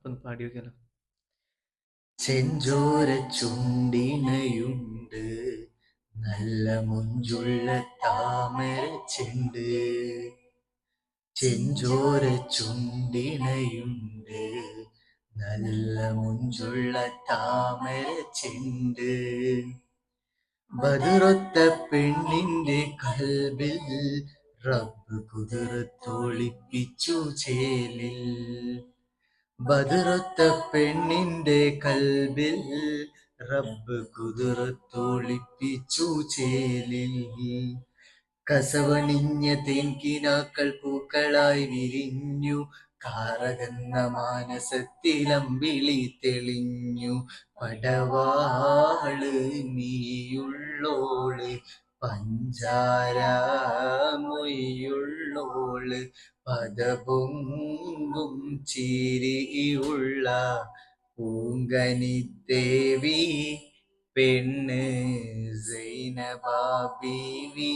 അപ്പൊ ഒന്ന് പാടി നോക്കിയാലോ? ചെഞ്ചോര ചുണ്ടിണയുണ്ട്, നല്ല മുഞ്ചുള്ള താമര ചെണ്ട്. ചെഞ്ചോര ചുണ്ടിണയുണ്ട്, നല്ല മുഞ്ചുള്ള താമര ചെണ്ട്. ബദറൊത്ത പെണ്ണിന്റെ കൽബിൽ റബ്ബ് കുതിരത്തൊളിപ്പിച്ചു ചേലിൽ. ബദറൊത്ത പെണ്ണിന്റെ കൽബിൽ റബ്ബ് കുതിരത്തൊളിപ്പിച്ചു ചേലിൽ. കസവണിഞ്ഞ തേൻകിനാക്കൾ പൂക്കളായി വിരിഞ്ഞു, കാറകന്ന മാനസത്തിലമ്പിളി തെളിഞ്ഞു. പടവാള് നീയുള്ളോള്, പഞ്ചാര മൊയ്യുള്ളോള്, പദപൊങ്കും ചിരിയുള്ള പൂങ്കനിത്തേവി, പെണ്ണ് സൈനബ ബീവി.